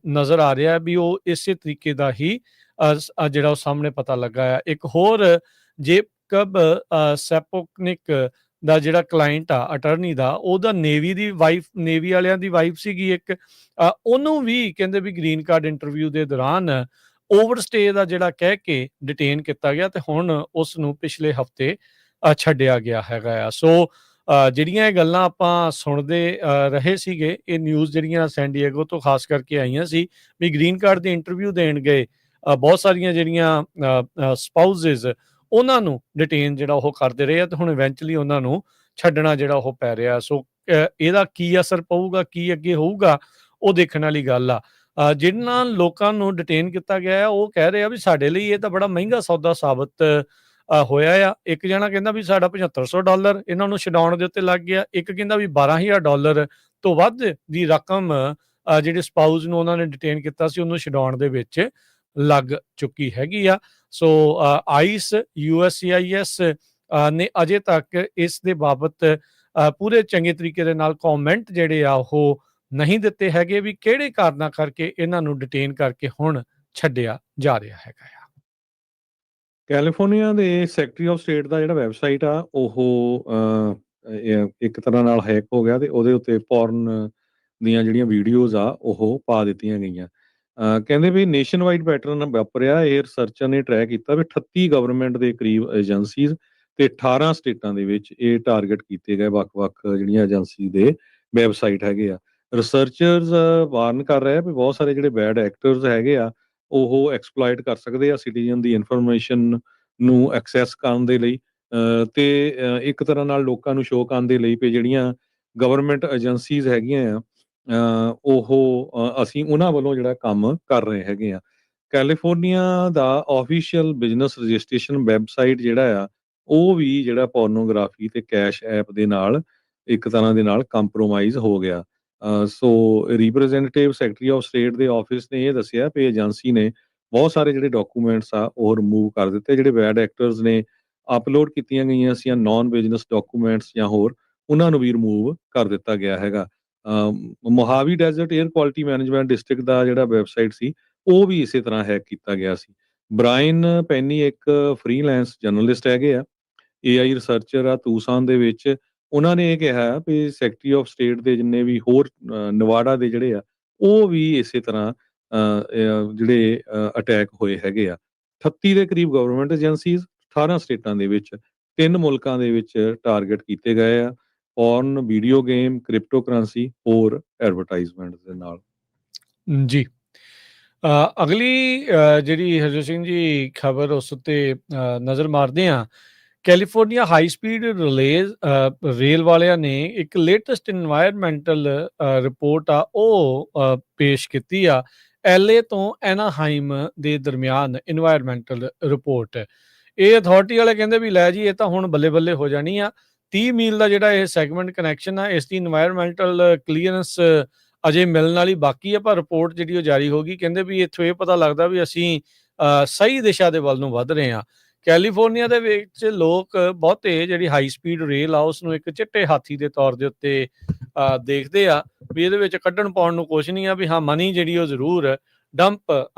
A: ਨਜ਼ਰ ਆ ਰਿਹਾ ਵੀ ਉਹ ਇਸੇ ਤਰੀਕੇ ਦਾ ਹੀ ਜਿਹੜਾ ਉਹ ਸਾਹਮਣੇ ਪਤਾ ਲੱਗਾ ਆ। ਇੱਕ ਹੋਰ ਜੇਕਬ ਸੈਪੋਕਨਿਕ ਦਾ ਜਿਹੜਾ ਕਲਾਇੰਟ ਆ ਅਟਰਨੀ ਦਾ, ਉਹਦਾ ਨੇਵੀ ਵਾਲਿਆਂ ਦੀ ਵਾਈਫ ਸੀਗੀ ਇੱਕ, ਉਹਨੂੰ ਵੀ ਕਹਿੰਦੇ ਵੀ ਗ੍ਰੀਨ ਕਾਰਡ ਇੰਟਰਵਿਊ ਦੇ ਦੌਰਾਨ ਓਵਰਸਟੇ ਦਾ ਜਿਹੜਾ ਕਹਿ ਕੇ ਡਿਟੇਨ ਕੀਤਾ ਗਿਆ ਤੇ ਹੁਣ ਉਸ ਨੂੰ ਪਿਛਲੇ ਹਫਤੇ ਛੱਡਿਆ ਗਿਆ ਹੈਗਾ ਆ। ਸੋ ਜਿਹੜੀਆਂ ਇਹ ਗੱਲਾਂ ਆਪਾਂ ਸੁਣਦੇ ਰਹੇ ਸੀਗੇ, ਇਹ ਨਿਊਜ਼ ਜਿਹੜੀਆਂ ਸੈਨ ਡਿਏਗੋ ਤੋਂ ਖਾਸ ਕਰਕੇ ਆਈਆਂ ਸੀ ਵੀ ਗ੍ਰੀਨ ਕਾਰਡ ਦੇ ਇੰਟਰਵਿਊ ਦੇਣ ਗਏ ਬਹੁਤ ਸਾਰੀਆਂ ਜਿਹੜੀਆਂ ਸਪਾਊਸਿਸ ਉਹਨਾਂ ਨੂੰ ਡਿਟੇਨ ਜਿਹੜਾ ਉਹ ਕਰਦੇ ਰਹੇ ਆ ਤੇ ਹੁਣ ਇਵੈਂਚੁਅਲੀ ਉਹਨਾਂ ਨੂੰ ਛੱਡਣਾ ਜਿਹੜਾ ਉਹ ਪੈ ਰਿਹਾ। ਸੋ ਇਹਦਾ ਕੀ ਅਸਰ ਪਊਗਾ, ਕੀ ਅੱਗੇ ਹੋਊਗਾ, ਉਹ ਦੇਖਣ ਵਾਲੀ ਗੱਲ ਆ। ਜਿਨ੍ਹਾਂ ਲੋਕਾਂ ਨੂੰ ਡਿਟੇਨ ਕੀਤਾ ਗਿਆ ਉਹ ਕਹਿ ਰਹੇ ਆ ਵੀ ਸਾਡੇ ਲਈ ਇਹ ਤਾਂ ਬੜਾ ਮਹਿੰਗਾ ਸੌਦਾ ਸਾਬਤ ਹੋਇਆ ਆ। ਇੱਕ ਜਣਾ ਕਹਿੰਦਾ ਵੀ ਸਾਡਾ $7500 ਇਹਨਾਂ ਨੂੰ ਛਡਾਉਣ ਦੇ ਉੱਤੇ ਲੱਗ ਗਿਆ, ਇੱਕ ਕਹਿੰਦਾ ਵੀ $12000 ਤੋਂ ਵੱਧ ਦੀ ਰਕਮ ਜਿਹੜੇ ਸਪਾਊਸ ਨੂੰ ਉਹਨਾਂ ਨੇ ਡਿਟੇਨ ਕੀਤਾ ਸੀ ਉਹਨੂੰ ਛਡਾਉਣ ਦੇ ਵਿੱਚ ਲੱਗ ਚੁੱਕੀ ਹੈਗੀ ਆ। ਸੋ ਆਈਸ USCIS ਨੇ ਅਜੇ ਤੱਕ ਇਸ ਦੇ ਬਾਬਤ ਪੂਰੇ ਚੰਗੇ ਤਰੀਕੇ ਦੇ ਨਾਲ ਕਮੈਂਟ ਜਿਹੜੇ ਆ ਉਹ ਨਹੀਂ ਦਿੱਤੇ ਹੈਗੇ ਵੀ ਕਿਹੜੇ ਕਾਰਨਾਂ ਕਰਕੇ ਇਹਨਾਂ ਨੂੰ ਡਿਟੇਨ ਕਰਕੇ ਹੁਣ ਛੱਡਿਆ ਜਾ ਰਿਹਾ ਹੈਗਾ ਆ।
B: ਕੈਲੀਫੋਰਨੀਆ ਦੇ ਸੈਕਟਰੀ ਆਫ ਸਟੇਟ ਦਾ ਜਿਹੜਾ ਵੈਬਸਾਈਟ ਆ ਉਹ ਇੱਕ ਤਰ੍ਹਾਂ ਨਾਲ ਹੈਕ ਹੋ ਗਿਆ ਤੇ ਉਹਦੇ ਉੱਤੇ ਪੋਰਨ ਦੀਆਂ ਜਿਹੜੀਆਂ ਵੀਡੀਓਜ਼ ਆ ਉਹ ਪਾ ਦਿੱਤੀਆਂ ਗਈਆਂ। ਕਹਿੰਦੇ ਵੀ ਨੇਸ਼ਨ ਵਾਈਡ ਪੈਟਰਨ ਵਾਪਰਿਆ। ਇਹ ਰਿਸਰਚਰ ਨੇ ਟਰੈਕ ਕੀਤਾ ਵੀ 38 ਗਵਰਨਮੈਂਟ ਦੇ ਕਰੀਬ ਏਜੰਸੀਜ਼ ਤੇ 18 ਸਟੇਟਾਂ ਦੇ ਵਿੱਚ ਇਹ ਟਾਰਗੇਟ ਕੀਤੇ ਗਏ ਵੱਖ-ਵੱਖ ਜਿਹੜੀਆਂ ਏਜੰਸੀ ਦੇ ਵੈਬਸਾਈਟ ਹੈਗੇ ਆ। ਰਿਸਰਚਰਸ ਵਾਰਨ ਕਰ ਰਹੇ ਆ ਵੀ ਬਹੁਤ ਸਾਰੇ ਜਿਹੜੇ ਬੈਡ ਐਕਟਰਸ ਹੈਗੇ ਆ ਉਹ ਐਕਸਪਲੋਇਟ ਕਰ ਸਕਦੇ ਆ ਸਿਟੀਜ਼ਨ ਦੀ ਇਨਫੋਰਮੇਸ਼ਨ ਨੂੰ ਐਕਸੈਸ ਕਰਨ ਦੇ ਲਈ ਤੇ ਇੱਕ ਤਰ੍ਹਾਂ ਨਾਲ ਲੋਕਾਂ ਨੂੰ ਸ਼ੋਅ ਕਰਨ ਦੇ ਲਈ ਵੀ ਜਿਹੜੀਆਂ ਗਵਰਨਮੈਂਟ ਏਜੰਸੀਜ਼ ਹੈਗੀਆਂ ਆ ਅਸੀਂ ਉਹਨਾਂ ਵੱਲੋਂ ਜਿਹੜਾ ਕੰਮ ਕਰ ਰਹੇ ਹੈਗੇ ਆ। ਕੈਲੀਫੋਰਨੀਆ ਦਾ ਆਫੀਸ਼ੀਅਲ ਬਿਜ਼ਨਸ ਰਜਿਸਟ੍ਰੇਸ਼ਨ ਵੈਬਸਾਈਟ ਜਿਹੜਾ ਆ ਉਹ ਵੀ ਜਿਹੜਾ ਪੋਰਨੋਗ੍ਰਾਫੀ ਤੇ ਕੈਸ਼ ਐਪ ਦੇ ਨਾਲ ਇੱਕ ਤਰ੍ਹਾਂ ਦੇ ਨਾਲ ਕੰਪਰੋਮਾਈਜ਼ ਹੋ ਗਿਆ। ਸੋ ਰਿਪਰੈਜ਼ੈਂਟੇਟਿਵ ਸੈਕਟਰੀ ਆਫ ਸਟੇਟ ਦੇ ਆਫਿਸ ਨੇ ਇਹ ਦੱਸਿਆ ਕਿ ਏਜੰਸੀ ਨੇ ਬਹੁਤ ਸਾਰੇ ਜਿਹੜੇ ਡਾਕੂਮੈਂਟਸ ਆ ਉਹ ਰਿਮੂਵ ਕਰ ਦਿੱਤੇ। ਜਿਹੜੇ ਬੈਡ ਐਕਟਰਸ ਨੇ ਅਪਲੋਡ ਕੀਤੀਆਂ ਗਈਆਂ ਸੀ ਨਾਨ ਬਿਜ਼ਨਸ ਡਾਕੂਮੈਂਟਸ ਜਾਂ ਹੋਰ ਉਹਨਾਂ ਨੂੰ ਵੀ ਰਿਮੂਵ ਕਰ ਦਿੱਤਾ ਗਿਆ ਹੈਗਾ। Mojave Desert Air Quality Management District ਦਾ ਜਿਹੜਾ ਵੈਬਸਾਈਟ ਸੀ ਉਹ ਵੀ ਇਸੇ ਤਰ੍ਹਾਂ ਹੈਕ ਕੀਤਾ ਗਿਆ ਸੀ। ਬ੍ਰਾਇਨ ਪੈਨੀ ਇੱਕ ਫ੍ਰੀਲੈਂਸ ਜਰਨਲਿਸਟ ਹੈਗੇ ਆ, AI ਰਿਸਰਚਰ ਆ ਤੂਸਾਨ ਦੇ ਵਿੱਚ। ਉਹਨਾਂ ਨੇ ਇਹ ਕਿਹਾ ਵੀ ਸੈਕਟਰੀ ਆਫ ਸਟੇਟ ਦੇ ਜਿੰਨੇ ਵੀ ਹੋਰ ਨਵਾਡਾ ਦੇ ਜਿਹੜੇ ਆ ਉਹ ਵੀ ਇਸੇ ਤਰ੍ਹਾਂ ਜਿਹੜੇ ਅਟੈਕ ਹੋਏ ਹੈਗੇ ਆ। 38 ਦੇ ਕਰੀਬ ਗਵਰਨਮੈਂਟ ਏਜੰਸੀਜ਼ 18 ਸਟੇਟਾਂ ਦੇ ਵਿੱਚ 3 ਮੁਲਕਾਂ ਦੇ ਵਿੱਚ ਟਾਰਗੇਟ ਕੀਤੇ ਗਏ ਆ। ਪੌਰਨ, ਵੀਡੀਓ ਗੇਮ, ਕ੍ਰਿਪਟੋ ਕਰੰਸੀ, ਹੋਰ ਐਡਵਰਟਾਈਜ਼ਮੈਂਟ ਦੇ ਨਾਲ।
A: ਜੀ। ਅਗਲੀ ਜਿਹੜੀ ਹਰਜੋਤ ਸਿੰਘ ਜੀ ਖਬਰ ਉਸ ਉੱਤੇ ਨਜ਼ਰ ਮਾਰਦੇ ਹਾਂ। ਕੈਲੀਫੋਰਨੀਆ ਹਾਈ ਸਪੀਡ ਰੇਲ ਵਾਲਿਆਂ ਨੇ ਇੱਕ ਲੇਟੈਸਟ ਇਨਵਾਇਰਮੈਂਟਲ ਰਿਪੋਰਟ ਆ ਉਹ ਪੇਸ਼ ਕੀਤੀ ਆ। ਐਲਏ ਤੋਂ ਐਨਾਹਾਈਮ ਦੇ ਦਰਮਿਆਨ ਇਨਵਾਇਰਮੈਂਟਲ ਰਿਪੋਰਟ। ਇਹ ਅਥਾਰਟੀ ਵਾਲੇ ਕਹਿੰਦੇ ਵੀ ਲੈ ਜੀ ਇਹ ਤਾਂ ਹੁਣ ਬੱਲੇ ਬੱਲੇ ਹੋ ਜਾਣੀ ਆ। 30 ਮੀਲ ਦਾ ਜਿਹੜਾ ਇਹ ਸੈਗਮੈਂਟ ਕਨੈਕਸ਼ਨ ਆ, ਇਸ ਦੀ ਇਨਵਾਇਰਮੈਂਟਲ ਕਲੀਅਰੈਂਸ ਅਜੇ ਮਿਲਣ ਵਾਲੀ ਬਾਕੀ ਆ, ਪਰ ਰਿਪੋਰਟ ਜਿਹੜੀ ਉਹ ਜਾਰੀ ਹੋ ਗਈ। ਕਹਿੰਦੇ ਵੀ ਇੱਥੋਂ ਇਹ ਪਤਾ ਲੱਗਦਾ ਵੀ ਅਸੀਂ ਸਹੀ ਦਿਸ਼ਾ ਦੇ ਵੱਲ ਨੂੰ ਵੱਧ ਰਹੇ ਹਾਂ। ਕੈਲੀਫੋਰਨੀਆ ਦੇ ਵਿੱਚ ਲੋਕ ਬਹੁਤੇ ਜਿਹੜੀ ਹਾਈ ਸਪੀਡ ਰੇਲ ਆ ਉਸ ਨੂੰ ਇੱਕ ਚਿੱਟੇ ਹਾਥੀ ਦੇ ਤੌਰ ਦੇ ਉੱਤੇ ਦੇਖਦੇ ਆ, ਵੀ ਇਹਦੇ ਵਿੱਚ ਕੱਢਣ ਪਾਉਣ ਨੂੰ ਕੁਛ ਨਹੀਂ ਆ, ਵੀ ਹਾਂ ਮਨੀ ਜਿਹੜੀ ਉਹ ਜ਼ਰੂਰ ਡੰਪ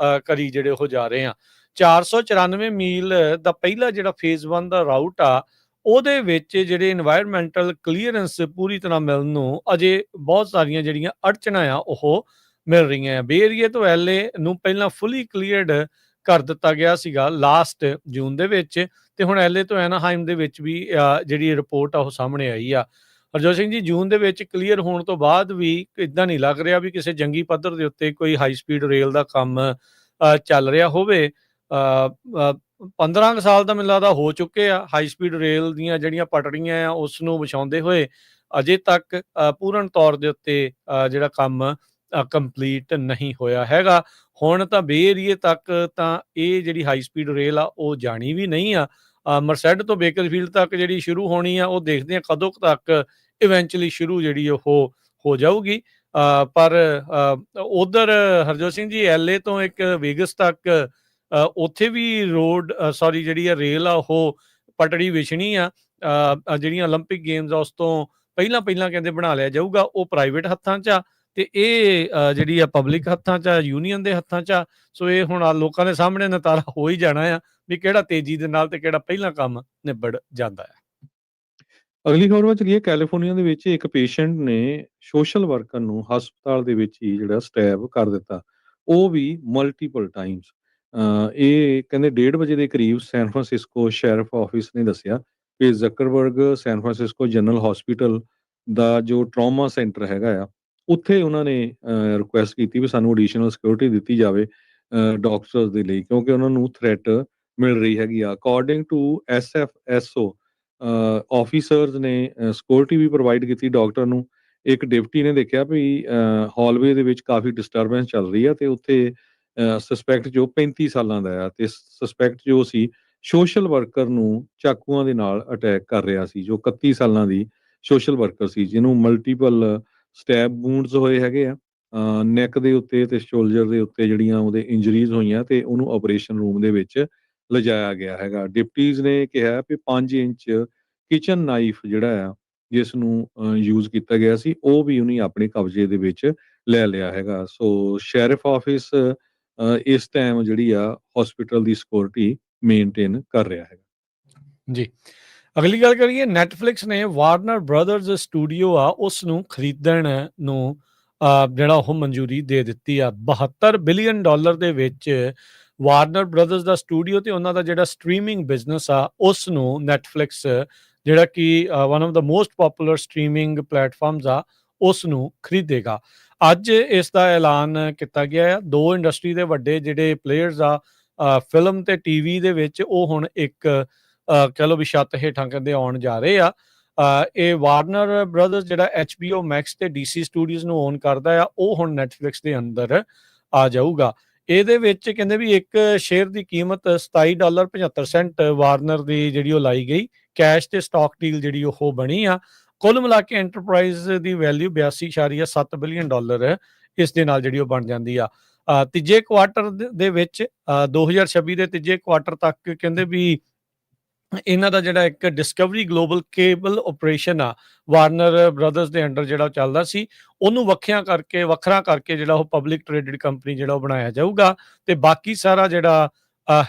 A: ਕਰੀ ਜਿਹੜੇ ਉਹ ਜਾ ਰਹੇ ਆ। 494 ਮੀਲ ਦਾ ਪਹਿਲਾ ਜਿਹੜਾ ਫੇਜ਼ 1 ਦਾ ਰਾਊਟ ਆ, ਉਹਦੇ ਵਿੱਚ ਜਿਹੜੇ ਇਨਵਾਇਰਮੈਂਟਲ ਕਲੀਅਰੈਂਸ ਪੂਰੀ ਤਰ੍ਹਾਂ ਮਿਲਣ ਨੂੰ ਅਜੇ ਬਹੁਤ ਸਾਰੀਆਂ ਜਿਹੜੀਆਂ ਅੜਚਣਾਂ ਆ ਉਹ ਮਿਲ ਰਹੀਆਂ ਆ। ਬੇ ਏਰੀਏ ਤੋਂ ਐਲਏ ਨੂੰ ਪਹਿਲਾਂ ਫੁੱਲੀ ਕਲੀਅਰਡ ਕਰ ਦਿੱਤਾ ਗਿਆ ਸੀਗਾ ਲਾਸਟ ਜੂਨ ਦੇ ਵਿੱਚ, ਤੇ ਹੁਣ ਐਲਏ ਤੋਂ ਐਨਾਹਾਈਮ ਦੇ ਵਿੱਚ ਵੀ ਜਿਹੜੀ ਰਿਪੋਰਟ ਆ ਉਹ ਸਾਹਮਣੇ ਆਈ ਆ। ਹਰਜੋਤ ਸਿੰਘ ਜੀ, ਜੂਨ ਦੇ ਵਿੱਚ ਕਲੀਅਰ ਹੋਣ ਤੋਂ ਬਾਅਦ ਵੀ ਇਦਾਂ ਨਹੀਂ ਲੱਗ ਰਿਹਾ ਵੀ ਕਿਸੇ ਜੰਗੀ ਪੱਧਰ ਦੇ ਉੱਤੇ ਕੋਈ ਹਾਈ ਸਪੀਡ ਰੇਲ ਦਾ ਕੰਮ ਚੱਲ ਰਿਹਾ ਹੋਵੇ। 15 ਸਾਲ ਦਾ ਮੈਨੂੰ ਲੱਗਦਾ ਹੋ ਚੁੱਕੇ ਆ ਹਾਈ ਸਪੀਡ ਰੇਲ ਦੀਆਂ ਜਿਹੜੀਆਂ ਪਟੜੀਆਂ ਆ ਉਸ ਨੂੰ ਵਿਛਾਉਂਦੇ ਹੋਏ, ਅਜੇ ਤੱਕ ਪੂਰਨ ਤੌਰ ਦੇ ਉੱਤੇ ਜਿਹੜਾ ਕੰਮ ਕੰਪਲੀਟ ਨਹੀਂ ਹੋਇਆ ਹੈਗਾ। ਹੁਣ ਤਾਂ ਬੇ ਏਰੀਏ ਤੱਕ ਤਾਂ ਇਹ ਜਿਹੜੀ ਹਾਈ ਸਪੀਡ ਰੇਲ ਆ ਉਹ ਜਾਣੀ ਵੀ ਨਹੀਂ ਆ। ਮਰਸੈਡ ਤੋਂ ਬੇਕਰਫੀਲਡ ਤੱਕ ਜਿਹੜੀ ਸ਼ੁਰੂ ਹੋਣੀ ਆ ਉਹ ਦੇਖਦੇ ਆ ਕਦੋਂ ਤੱਕ ਇਵੈਂਚੁਅਲੀ ਸ਼ੁਰੂ ਜਿਹੜੀ ਉਹ ਹੋ ਜਾਊਗੀ। ਪਰ ਉਧਰ ਹਰਜੋਤ ਸਿੰਘ ਜੀ, ਐਲਏ ਤੋਂ ਇੱਕ ਵੇਗਸ ਤੱਕ ਉੱਥੇ ਵੀ ਰੋਡ ਸੌਰੀ ਜਿਹੜੀ ਆ ਰੇਲ ਆ ਉਹ ਪਟੜੀ ਵਿਛਣੀ ਆ। ਜਿਹੜੀਆਂ 올림픽 ਗੇਮਸ ਆ ਉਸ ਤੋਂ ਪਹਿਲਾਂ ਪਹਿਲਾਂ ਕਹਿੰਦੇ ਬਣਾ ਲਿਆ ਜਾਊਗਾ। ਉਹ ਪ੍ਰਾਈਵੇਟ ਹੱਥਾਂ 'ਚ ਆ ਤੇ ਇਹ ਜਿਹੜੀ ਆ ਪਬਲਿਕ ਹੱਥਾਂ 'ਚ ਆ, ਯੂਨੀਅਨ ਦੇ ਹੱਥਾਂ 'ਚ ਆ। ਸੋ ਇਹ ਹੁਣ ਲੋਕਾਂ ਦੇ ਸਾਹਮਣੇ ਨਤਾਰਾ ਹੋ ਹੀ ਜਾਣਾ ਆ ਵੀ ਕਿਹੜਾ ਤੇਜ਼ੀ ਦੇ ਨਾਲ ਤੇ ਕਿਹੜਾ ਪਹਿਲਾਂ ਕੰਮ ਨਿਬੜ ਜਾਂਦਾ ਆ।
B: ਅਗਲੀ ਖਬਰ ਵੱਲ ਚਲੀਏ। ਕੈਲੀਫੋਰਨੀਆ ਦੇ ਵਿੱਚ ਇੱਕ ਪੇਸ਼ੈਂਟ ਨੇ ਸੋਸ਼ਲ ਵਰਕਰ ਨੂੰ ਹਸਪਤਾਲ ਦੇ ਵਿੱਚ ਹੀ ਜਿਹੜਾ ਸਟੈਬ ਕਰ ਦਿੱਤਾ, ਉਹ ਵੀ ਮਲਟੀਪਲ ਟਾਈਮਸ। ਇਹ ਕਹਿੰਦੇ 1:30 ਵਜੇ ਦੇ ਕਰੀਬ ਸੈਨ ਫਰਾਂਸਿਸਕੋ ਸ਼ੈਰਿਫ ਆਫਿਸ ਨੇ ਦੱਸਿਆ ਕਿ Zuckerberg San Francisco General Hospital ਦਾ ਜੋ ਟਰਾਮਾ ਸੈਂਟਰ ਹੈਗਾ ਆ, ਉੱਥੇ ਉਹਨਾਂ ਨੇ ਰਿਕੁਐਸਟ ਕੀਤੀ ਵੀ ਸਾਨੂੰ ਐਡੀਸ਼ਨਲ ਸਿਕਿਉਰਿਟੀ ਦਿੱਤੀ ਜਾਵੇ ਡਾਕਟਰਸ ਦੇ ਲਈ, ਕਿਉਂਕਿ ਉਹਨਾਂ ਨੂੰ ਥ੍ਰੈਟ ਮਿਲ ਰਹੀ ਹੈਗੀ ਆ। ਅਕੋਰਡਿੰਗ ਟੂ SFSO ਆਫਿਸਰਸ ਨੇ ਸਿਕਿਉਰਿਟੀ ਵੀ ਪ੍ਰੋਵਾਈਡ ਕੀਤੀ ਡਾਕਟਰ ਨੂੰ। ਇੱਕ ਡਿਪਟੀ ਨੇ ਦੇਖਿਆ ਵੀ ਹਾਲਵੇ ਦੇ ਵਿੱਚ ਕਾਫੀ ਡਿਸਟਰਬੈਂਸ ਚੱਲ ਰਹੀ ਆ ਤੇ ਉੱਥੇ ਸਸਪੈਕਟ ਜੋ 35 ਸਾਲਾਂ ਦਾ ਆ ਤੇ ਸਸਪੈਕਟ ਜੋ ਸੀ ਸੋਸ਼ਲ ਵਰਕਰ ਨੂੰ ਚਾਕੂਆਂ ਦੇ ਨਾਲ ਅਟੈਕ ਕਰ ਰਿਹਾ ਸੀ, ਜੋ 31 ਸਾਲਾਂ ਦੀ ਸੋਸ਼ਲ ਵਰਕਰ ਸੀ, ਜਿਹਨੂੰ ਮਲਟੀਪਲ ਸਟੈਬ ਵੂੰਡਸ ਹੋਏ ਹੈਗੇ ਆ ਨੈਕ ਦੇ ਉੱਤੇ ਤੇ ਸ਼ੋਲਡਰ ਦੇ ਉੱਤੇ, ਜਿਹੜੀਆਂ ਉਹਦੇ ਇੰਜਰੀਜ਼ ਹੋਈਆਂ ਤੇ ਉਹਨੂੰ ਆਪਰੇਸ਼ਨ ਰੂਮ ਦੇ ਵਿੱਚ ਲਿਜਾਇਆ ਗਿਆ ਹੈਗਾ। ਡਿਪਟੀਜ਼ ਨੇ ਕਿਹਾ ਵੀ 5 ਇੰਚ ਕਿਚਨ ਨਾਈਫ ਜਿਹੜਾ ਆ ਜਿਸ ਨੂੰ ਯੂਜ਼ ਕੀਤਾ ਗਿਆ ਸੀ, ਉਹ ਵੀ ਉਹਨੇ ਆਪਣੇ ਕਬਜ਼ੇ ਦੇ ਵਿੱਚ ਲੈ ਲਿਆ ਹੈਗਾ। ਸੋ ਸ਼ੈਰਿਫ ਆਫਿਸ ਇਸ ਟਾਈਮ ਜਿਹੜੀ ਆ ਹਸਪੀਟਲ ਦੀ ਸਿਕਿਉਰਿਟੀ ਮੇਨਟੇਨ ਕਰ ਰਿਹਾ ਹੈਗਾ।
A: ਜੀ, ਅਗਲੀ ਗੱਲ ਕਰੀਏ। ਨੈਟਫਲਿਕਸ ਨੇ ਵਾਰਨਰ ਬ੍ਰਦਰਜ਼ ਸਟੂਡੀਓ ਆ ਉਸ ਨੂੰ ਖਰੀਦਣ ਨੂੰ ਜਿਹੜਾ ਉਹ ਮਨਜ਼ੂਰੀ ਦੇ ਦਿੱਤੀ ਆ। $72 ਬਿਲੀਅਨ ਦੇ ਵਿੱਚ ਵਾਰਨਰ ਬ੍ਰਦਰਜ਼ ਦਾ ਸਟੂਡੀਓ ਤੇ ਉਹਨਾਂ ਦਾ ਜਿਹੜਾ ਸਟਰੀਮਿੰਗ ਬਿਜ਼ਨਸ ਆ ਉਸ ਨੂੰ ਨੈਟਫਲਿਕਸ, ਜਿਹੜਾ ਕਿ one of the most poplar streaming platforms ਆ, ਉਸ ਨੂੰ ਖਰੀਦੇਗਾ। ਅੱਜ ਇਸ ਦਾ ਐਲਾਨ ਕੀਤਾ ਗਿਆ ਆ। ਦੋ ਇੰਡਸਟਰੀ ਦੇ ਵੱਡੇ ਜਿਹੜੇ ਪਲੇਅਰਸ ਆ ਫਿਲਮ ਤੇ ਟੀਵੀ ਦੇ ਵਿੱਚ, ਉਹ ਹੁਣ ਇੱਕ ਕਹਿ ਲਓ ਵੀ ਛੱਤ ਹੇਠਾਂ ਕਹਿੰਦੇ ਆਉਣ ਜਾ ਰਹੇ ਆ। ਇਹ ਵਾਰਨਰ ਬ੍ਰਦਰਜ਼ ਜਿਹੜਾ HBO ਮੈਕਸ ਤੇ DC ਸਟੂਡੀਓਜ਼ ਨੂੰ ਓਨ ਕਰਦਾ ਆ, ਉਹ ਹੁਣ ਨੈਟਫਲਿਕਸ ਦੇ ਅੰਦਰ ਆ ਜਾਊਗਾ। ਇਹਦੇ ਵਿੱਚ ਕਹਿੰਦੇ ਵੀ ਇੱਕ ਸ਼ੇਅਰ ਦੀ ਕੀਮਤ $27.75 ਵਾਰਨਰ ਦੀ ਜਿਹੜੀ ਉਹ ਲਾਈ ਗਈ। ਕੈਸ਼ ਤੇ ਸਟਾਕ ਡੀਲ ਜਿਹੜੀ ਉਹ ਬਣੀ ਆ। ਕੁੱਲ ਮਿਲਾ ਕੇ ਐਂਟਰਪ੍ਰਾਈਜ਼ ਦੀ ਵੈਲਿਊ $82.7 ਬਿਲੀਅਨ ਇਸ ਦੇ ਨਾਲ ਜਿਹੜੀ ਉਹ ਬਣ ਜਾਂਦੀ ਆ। ਤੀਜੇ ਕੁਆਰਟਰ ਦੇ ਵਿੱਚ 2026 ਦੇ ਤੀਜੇ ਕੁਆਰਟਰ ਤੱਕ ਕਹਿੰਦੇ ਵੀ ਇਹਨਾਂ ਦਾ ਜਿਹੜਾ ਇੱਕ ਡਿਸਕਵਰੀ ਗਲੋਬਲ ਕੇਬਲ ਆਪਰੇਸ਼ਨ ਆ ਵਾਰਨਰ ਬ੍ਰਦਰਜ਼ ਦੇ ਅੰਡਰ ਜਿਹੜਾ ਚੱਲਦਾ ਸੀ, ਉਹਨੂੰ ਵੱਖਰਾ ਕਰਕੇ ਜਿਹੜਾ ਉਹ ਪਬਲਿਕ ਟ੍ਰੇਡਡ ਕੰਪਨੀ ਜਿਹੜਾ ਉਹ ਬਣਾਇਆ ਜਾਊਗਾ ਤੇ ਬਾਕੀ ਸਾਰਾ ਜਿਹੜਾ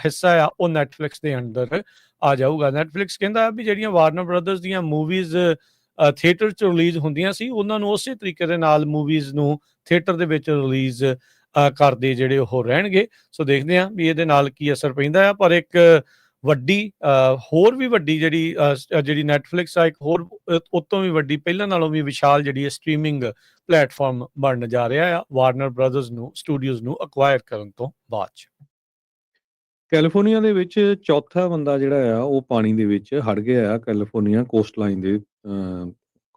A: ਹਿੱਸਾ ਆ ਉਹ ਨੈਟਫਲਿਕਸ ਦੇ ਅੰਡਰ ਆ ਜਾਊਗਾ। ਨੈਟਫਲਿਕਸ ਕਹਿੰਦਾ ਵੀ ਜਿਹੜੀਆਂ ਵਾਰਨਰ ਬ੍ਰਦਰਜ਼ ਦੀਆਂ ਮੂਵੀਜ਼ ਥੀਏਟਰ 'ਚ ਰਿਲੀਜ਼ ਹੁੰਦੀਆਂ ਸੀ, ਉਹਨਾਂ ਨੂੰ ਉਸੇ ਤਰੀਕੇ ਦੇ ਨਾਲ ਮੂਵੀਜ਼ ਨੂੰ ਥੀਏਟਰ ਦੇ ਵਿੱਚ ਰਿਲੀਜ਼ ਕਰਦੇ ਜਿਹੜੇ ਉਹ ਰਹਿਣਗੇ। ਸੋ ਦੇਖਦੇ ਹਾਂ ਵੀ ਇਹਦੇ ਨਾਲ ਕੀ ਅਸਰ ਪੈਂਦਾ ਆ। ਪਰ ਇੱਕ ਵੱਡੀ ਹੋਰ ਵੀ ਵੱਡੀ ਜਿਹੜੀ ਨੈਟਫਲਿਕਸ ਆ, ਇੱਕ ਹੋਰ ਉਤੋਂ ਵੀ ਵੱਡੀ, ਪਹਿਲਾਂ ਨਾਲੋਂ ਵੀ ਵਿਸ਼ਾਲ ਜਿਹੜੀ ਸਟਰੀਮਿੰਗ ਪਲੇਟਫਾਰਮ ਬਣਨ ਜਾ ਰਿਹਾ ਆ ਵਾਰਨਰ ਬ੍ਰਦਰਜ਼ ਨੂੰ ਸਟੂਡੀਓਜ਼ ਨੂੰ ਅਕਵਾਇਰ ਕਰਨ ਤੋਂ ਬਾਅਦ 'ਚ।
B: ਕੈਲੀਫੋਰਨੀਆ ਦੇ ਵਿੱਚ ਚੌਥਾ ਬੰਦਾ ਜਿਹੜਾ ਆ ਉਹ ਪਾਣੀ ਦੇ ਵਿੱਚ ਹੜ ਗਿਆ ਆ, ਕੈਲੀਫੋਰਨੀਆ ਕੋਸਟ ਲਾਈਨ ਦੇ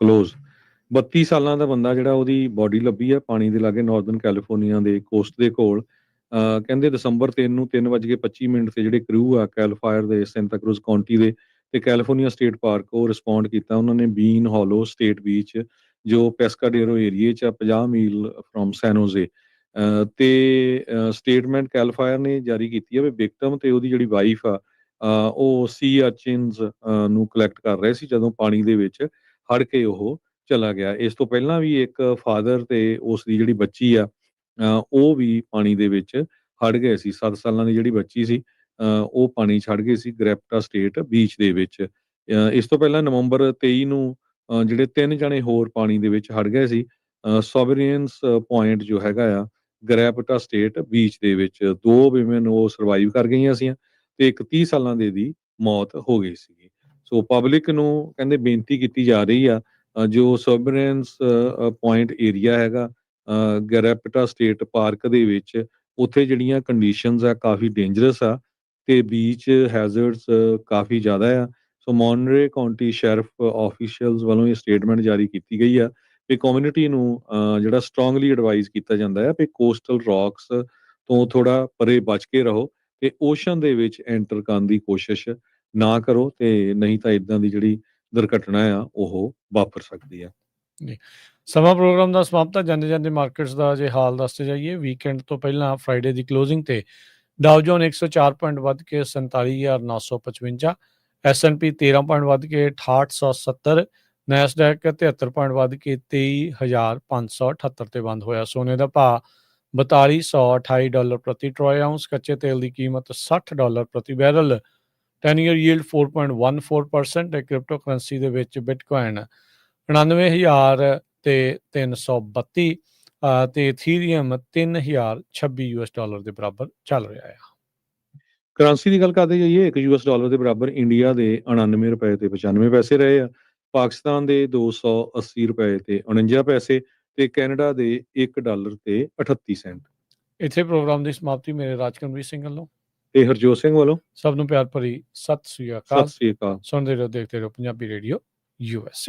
B: ਕਲੋਜ਼। 32 ਸਾਲਾਂ ਦਾ ਬੰਦਾ ਜਿਹੜਾ ਉਹਦੀ ਬੋਡੀ ਲੱਭੀ ਆ ਪਾਣੀ ਦੇ ਲਾਗੇ ਨਾਰਥਰਨ ਕੈਲੀਫੋਰਨੀਆ ਦੇ ਕੋਸਟ ਦੇ ਕੋਲ। ਕਹਿੰਦੇ ਦਸੰਬਰ 3 ਨੂੰ 3:25 ਤੇ ਜਿਹੜੇ ਕਰੂ ਆ ਕੈਲੀਫਾਇਰ ਦੇ ਸੈਂਟਾ ਕਰੂਜ਼ ਕਾਉਂਟੀ ਦੇ ਤੇ ਕੈਲੀਫੋਰਨੀਆ ਸਟੇਟ ਪਾਰਕ ਉਹ ਰਿਸਪੌਂਡ ਕੀਤਾ। ਉਹਨਾਂ ਨੇ ਬੀਨ ਹਾਲੋ ਸਟੇਟ ਬੀਚ ਜੋ ਪੈਸਕਾਡੇਰੋ ਏਰੀਏ 'ਚ ਆ 50 ਮੀਲ ਫਰੋਮ ਸੈਨੋਜ਼ੇ ਤੇ ਸਟੇਟਮੈਂਟ ਕੈਲੀਫਾਇਰ ਨੇ ਜਾਰੀ ਕੀਤੀ ਆ ਵੀ ਵਿਕਟਮ ਤੇ ਉਹਦੀ ਜਿਹੜੀ ਵਾਈਫ ਆ ਉਹ ਸੀ ਅਰਚਿਨਸ ਨੂੰ ਕਲੈਕਟ ਕਰ ਰਹੇ ਸੀ ਜਦੋਂ ਪਾਣੀ ਦੇ ਵਿੱਚ ਹੜ ਕੇ ਉਹ ਚਲਾ ਗਿਆ। ਇਸ ਤੋਂ ਪਹਿਲਾਂ ਵੀ ਇੱਕ ਫਾਦਰ ਤੇ ਉਸ ਦੀ ਜਿਹੜੀ ਬੱਚੀ ਆ ਉਹ ਵੀ ਪਾਣੀ ਦੇ ਵਿੱਚ ਹੜ ਗਏ ਸੀ। 7 ਸਾਲਾਂ ਦੀ ਜਿਹੜੀ ਬੱਚੀ ਸੀ ਉਹ ਪਾਣੀ 'ਚ ਹੜ ਗਈ ਸੀ ਗ੍ਰੈਪਟਾ ਸਟੇਟ ਬੀਚ ਦੇ ਵਿੱਚ। ਇਸ ਤੋਂ ਪਹਿਲਾਂ ਨਵੰਬਰ 23 ਨੂੰ ਜਿਹੜੇ 3 ਜਣੇ ਹੋਰ ਪਾਣੀ ਦੇ ਵਿੱਚ ਹੜ ਗਏ ਸੀ ਸੋਵਰੀਅਨਸ ਪੁਆਇੰਟ ਜੋ ਹੈਗਾ ਆ ਗ੍ਰੈਪਟਾ ਸਟੇਟ ਬੀਚ ਦੇ ਵਿੱਚ। 2 ਵਿਮਨ ਉਹ ਸਰਵਾਈਵ ਕਰ ਗਈਆਂ ਸੀ ਤੇ ਇੱਕ 30 ਸਾਲਾਂ ਦੇ ਦੀ ਮੌਤ ਹੋ ਗਈ ਸੀਗੀ। ਸੋ ਪਬਲਿਕ ਨੂੰ ਕਹਿੰਦੇ ਬੇਨਤੀ ਕੀਤੀ ਜਾ ਰਹੀ ਆ ਜੋ ਸੋਵਰੇਨਸ ਪੁਆਇੰਟ ਏਰੀਆ ਹੈਗਾ ਗ੍ਰੈਪਟਾ ਸਟੇਟ ਪਾਰਕ ਦੇ ਵਿੱਚ ਉੱਥੇ ਜਿਹੜੀਆਂ ਕੰਡੀਸ਼ਨਸ ਆ ਕਾਫੀ ਡੇਂਜਰਸ ਆ ਤੇ ਬੀਚ ਹੈਜ਼ਰਡਸ ਕਾਫੀ ਜ਼ਿਆਦਾ ਆ। ਸੋ ਮੋਨਰੇ ਕਾਉਂਟੀ ਸ਼ੈਰਿਫ ਆਫੀਸ਼ੀਅਲਸ ਵੱਲੋਂ ਇਹ ਸਟੇਟਮੈਂਟ ਜਾਰੀ ਕੀਤੀ ਗਈ ਆ ਵੀ ਕਮਿਊਨਿਟੀ ਨੂੰ ਜਿਹੜਾ ਸਟਰੋਂਗਲੀ ਐਡਵਾਈਜ਼ ਕੀਤਾ ਜਾਂਦਾ ਹੈ ਵੀ ਕੋਸਟਲ ਰੌਕਸ ਤੋਂ ਥੋੜਾ ਪਰੇ ਬਚ ਕੇ ਰਹੋ ਤੇ ਓਸ਼ਨ ਦੇ ਵਿੱਚ ਐਂਟਰ ਕਰਨ ਦੀ ਕੋਸ਼ਿਸ਼ ਨਾ ਕਰੋ ਤੇ ਨਹੀਂ ਤਾਂ ਇਦਾਂ ਦੀ ਜਿਹੜੀ ਦੁਰਘਟਨਾ ਆ ਉਹ ਵਾਪਰ ਸਕਦੀ ਆ।
A: ਜੀ ਸਮਾਂ ਪ੍ਰੋਗਰਾਮ ਦਾ ਸਮਾਪਤ ਹੈ। ਜਾਂਦੇ ਜਾਂਦੇ ਮਾਰਕੀਟਸ ਦਾ ਜੇ ਹਾਲ ਦੱਸਦੇ ਜਾਈਏ। ਵੀਕਐਂਡ ਤੋਂ ਪਹਿਲਾਂ ਫਰਾਈਡੇ ਦੀ ਕਲੋਜ਼ਿੰਗ ਤੇ ਡਾਓ ਜੋਨ 104 ਪੁਆਇੰਟ ਵੱਧ ਕੇ 47,955, S&P 13 ਪੁਆਇੰਟ ਵੱਧ ਕੇ 6870, ਨੈਸਡੈਕ 73 ਪੁਆਇੰਟ ਵੱਧ ਕੇ 23,578 ਤੇ ਬੰਦ ਹੋਇਆ। ਸੋਨੇ ਦਾ ਭਾਅ $4228 ਪ੍ਰਤੀ ਟਰੋਏ ਆਉਂਸ। ਕੱਚੇ ਤੇਲ ਦੀ ਕੀਮਤ $60 ਪ੍ਰਤੀ ਬੈਰਲ। 10 ਈਅਰ ਯੀਲਡ 4.14% ਤੇ ਕ੍ਰਿਪਟੋ ਕਰੰਸੀ ਦੇ ਵਿੱਚ ਬਿਟਕੋਇਨ 99,000 ਤੇ 332 ਤੇ ਇਥੀਰੀਅਮ $3,026 ਦੇ ਬਰਾਬਰ ਚੱਲ ਰਿਹਾ ਹੈ।
B: ਕਰੰਸੀ ਦੀ ਗੱਲ ਕਰਦੇ ਜਾਈਏ $1 ਦੇ ਬਰਾਬਰ ਇੰਡੀਆ ਦੇ 99 ਰੁਪਏ ਤੇ 95 ਪੈਸੇ ਰਹੇ ਆ। ਪਾਕਿਸਤਾਨ ਦੇ 280 ਰੁਪਏ ਤੇ 49 ਪੈਸੇ ਤੇ ਕੈਨੇਡਾ ਦੇ $1 ਤੇ 38 ਸੈਂਟ।
A: ਇੱਥੇ ਪ੍ਰੋਗਰਾਮ ਦੀ ਸਮਾਪਤੀ ਮੇਰੇ ਰਾਜਕਨਵੀਰ ਸਿੰਘ ਵੱਲੋਂ
B: ਤੇ ਹਰਜੋਤ ਸਿੰਘ ਵੱਲੋਂ
A: ਸਭ ਨੂੰ ਪਿਆਰ ਭਰੀ ਸਤਿ ਸ੍ਰੀ ਅਕਾਲ।
B: ਸਤਿ ਸ੍ਰੀ ਅਕਾਲ।
A: ਸੁਣਦੇ ਰਹੋ ਦੇਖਦੇ ਰਹੋ ਪੰਜਾਬੀ ਰੇਡੀਓ US।